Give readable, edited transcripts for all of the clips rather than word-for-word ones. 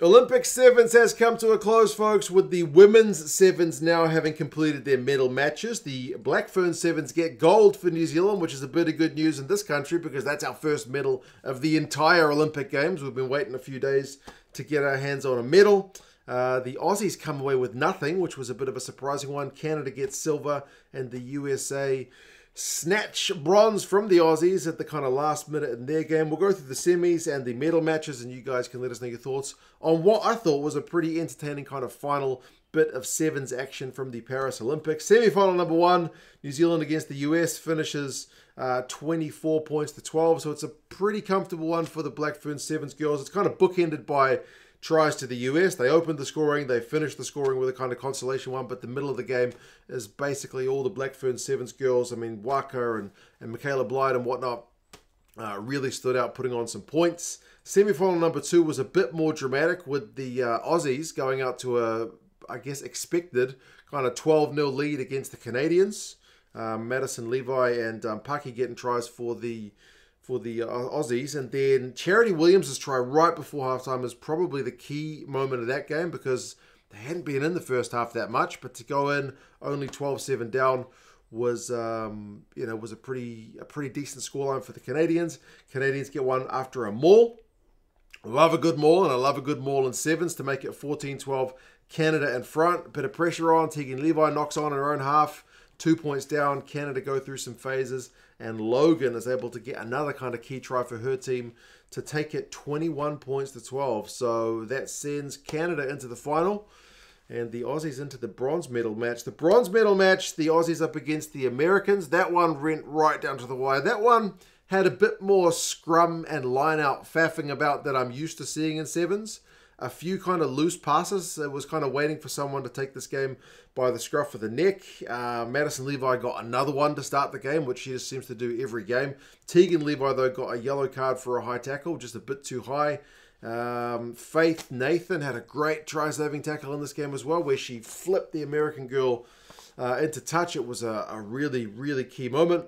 Olympic Sevens has come to a close, folks, with the women's Sevens now having completed their medal matches. The Black Fern Sevens get gold for New Zealand, which is a bit of good news in this country because that's our first medal of the entire Olympic Games. We've been waiting a few days to get our hands on a medal. The Aussies come away with nothing, which was a bit of a surprising one. Canada gets silver, and the USA snatch bronze from the Aussies at the kind of last minute in their game. We'll go through the semis and the medal matches, and you guys can let us know your thoughts on what I thought was a pretty entertaining kind of final bit of sevens action from the Paris Olympics. Semi-final number 1, New Zealand against the US, finishes 24 points to 12, so it's a pretty comfortable one for the Black Fern Sevens girls. It's kind of bookended by tries to the US. They opened the scoring, they finished the scoring with a kind of consolation one, but the middle of the game is basically all the Black Fern Sevens girls. I mean, Waka and Michaela Blyde and whatnot really stood out, putting on some points. Semi-final number 2 was a bit more dramatic with the Aussies going out to a, I guess, expected kind of 12-0 lead against the Canadians. Madison Levi and Paki getting tries for the Aussies, and then Charity Williams' try right before halftime is probably the key moment of that game because they hadn't been in the first half that much, but to go in only 12-7 down was was a pretty decent scoreline for the Canadians. Canadians get one after a maul. Love a good maul, and I love a good maul in sevens to make it 14-12. Canada in front. Bit of pressure on. Tegan Levi knocks on her own half. 2 points down. Canada go through some phases, and Logan is able to get another kind of key try for her team to take it 21 points to 12. So that sends Canada into the final and the Aussies into the bronze medal match. The bronze medal match, the Aussies up against the Americans. That one went right down to the wire. That one had a bit more scrum and line-out faffing about that I'm used to seeing in sevens. A few kind of loose passes. It was kind of waiting for someone to take this game by the scruff of the neck. Madison Levi got another one to start the game, which she just seems to do every game. Tegan Levi, though, got a yellow card for a high tackle, just a bit too high. Faith Nathan had a great try-saving tackle in this game as well, where she flipped the American girl into touch. It was a really, really key moment.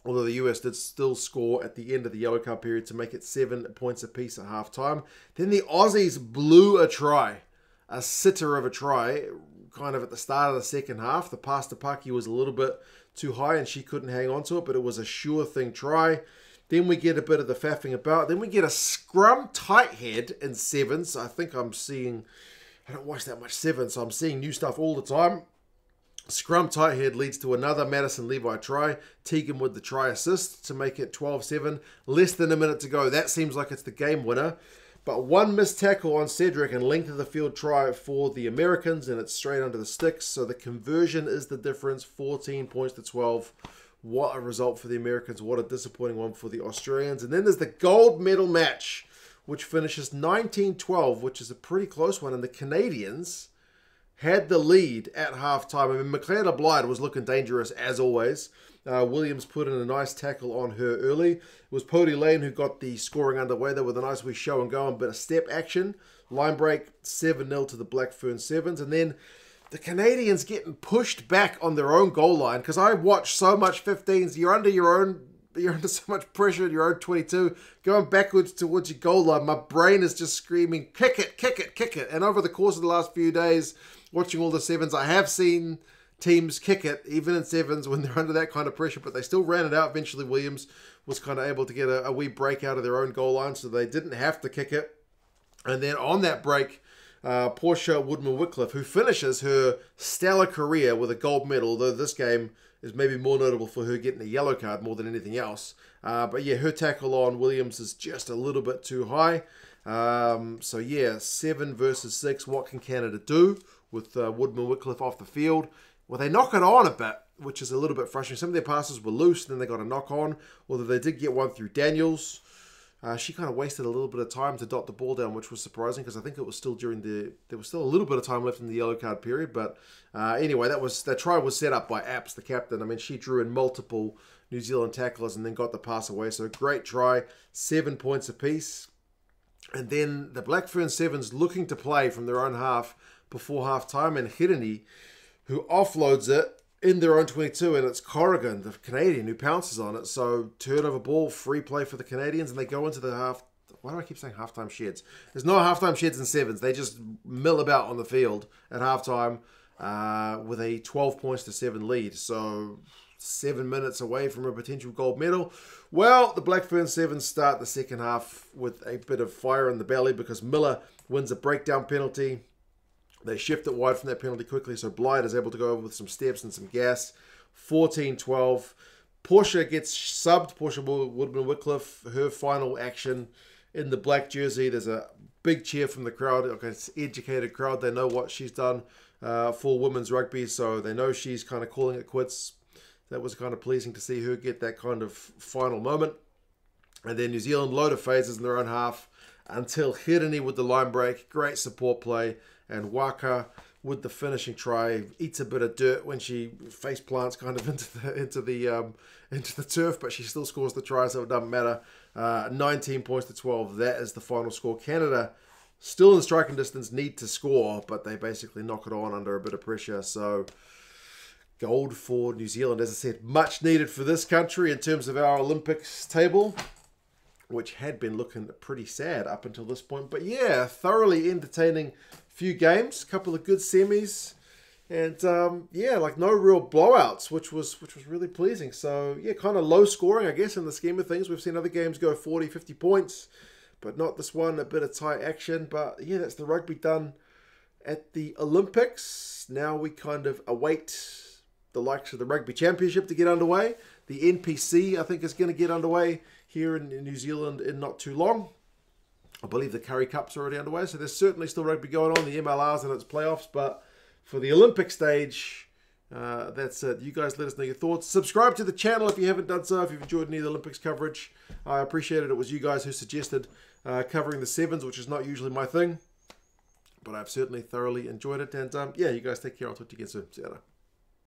Although the US did still score at the end of the yellow card period to make it 7 points apiece at halftime. Then the Aussies blew a try, a sitter of a try, kind of at the start of the second half. The pass to Paki was a little bit too high and she couldn't hang on to it, but it was a sure thing try. Then we get a bit of the faffing about. Then we get a scrum tight head in sevens. I think I'm seeing, I don't watch that much sevens, so I'm seeing new stuff all the time. Scrum tight head leads to another Madison Levi try. Tegan with the try assist to make it 12-7. Less than a minute to go. That seems like it's the game winner. But one missed tackle on Cedric and length of the field try for the Americans, and it's straight under the sticks. So the conversion is the difference, 14 points to 12. What a result for the Americans. What a disappointing one for the Australians. And then there's the gold medal match, which finishes 19-12, which is a pretty close one. And the Canadians had the lead at halftime. I mean, Michaela Blyde was looking dangerous as always. Williams put in a nice tackle on her early. It was Pody Lane who got the scoring underway there with a nice wee show and go and bit of step action. Line break, 7-0 to the Black Fern Sevens. And then the Canadians getting pushed back on their own goal line, because I watch so much 15s. You're under so much pressure at your own 22, going backwards towards your goal line. My brain is just screaming, kick it, kick it, kick it. And over the course of the last few days, watching all the sevens, I have seen teams kick it, even in sevens, when they're under that kind of pressure, but they still ran it out. Eventually, Williams was kind of able to get a wee break out of their own goal line, so they didn't have to kick it. And then on that break, Portia Woodman-Wycliffe, who finishes her stellar career with a gold medal, although this game is maybe more notable for her getting a yellow card more than anything else. But yeah, her tackle on Williams is just a little bit too high. So yeah, 7 versus 6. What can Canada do with Woodman-Wycliffe off the field? Well, they knock it on a bit, which is a little bit frustrating. Some of their passes were loose, and then they got a knock on, although they did get one through Daniels. She kind of wasted a little bit of time to dot the ball down, which was surprising because I think it was still there was still a little bit of time left in the yellow card period. But anyway, that try was set up by Apps, the captain. I mean, she drew in multiple New Zealand tacklers and then got the pass away. So great try, 7 points apiece. And then the Black Fern Sevens looking to play from their own half before half time, and Hirini, who offloads it in their own 22, and it's Corrigan, the Canadian, who pounces on it. So turnover ball, free play for the Canadians, and they go into the half, Why do I keep saying halftime sheds? There's no halftime sheds in sevens. They just mill about on the field at halftime with a 12 points to 7 lead. So 7 minutes away from a potential gold medal. Well, the Black Fern Sevens start the second half with a bit of fire in the belly because Miller wins a breakdown penalty. They shift it wide from that penalty quickly, so Blythe is able to go over with some steps and some gas. 14-12. Portia gets subbed. Portia Woodman-Wycliffe, her final action in the black jersey. There's a big cheer from the crowd. Okay, it's an educated crowd. They know what she's done for women's rugby, so they know she's kind of calling it quits. That was kind of pleasing to see her get that kind of final moment. And then New Zealand, load of phases in their own half until Hirini with the line break. Great support play. And Waka with the finishing try eats a bit of dirt when she face plants kind of into the turf, but she still scores the try, so it doesn't matter. 19 points to 12. That is the final score. Canada still in striking distance, need to score, but they basically knock it on under a bit of pressure. So gold for New Zealand, as I said, much needed for this country in terms of our Olympics table, which had been looking pretty sad up until this point. But yeah, thoroughly entertaining few games, a couple of good semis, and yeah, like no real blowouts, which was really pleasing. So yeah, kind of low scoring, I guess, in the scheme of things. We've seen other games go 40, 50 points, but not this one. A bit of tight action, but yeah, that's the rugby done at the Olympics. Now we kind of await the likes of the Rugby Championship to get underway. The NPC, I think, is going to get underway here in New Zealand in not too long. I believe the Curry Cup's already underway, so there's certainly still rugby going on, the MLRs and its playoffs, but for the Olympic stage, that's it. You guys let us know your thoughts. Subscribe to the channel if you haven't done so, if you've enjoyed any of the Olympics coverage. I appreciate it. It was you guys who suggested covering the sevens, which is not usually my thing, but I've certainly thoroughly enjoyed it, and yeah, you guys take care. I'll talk to you again soon. See you later.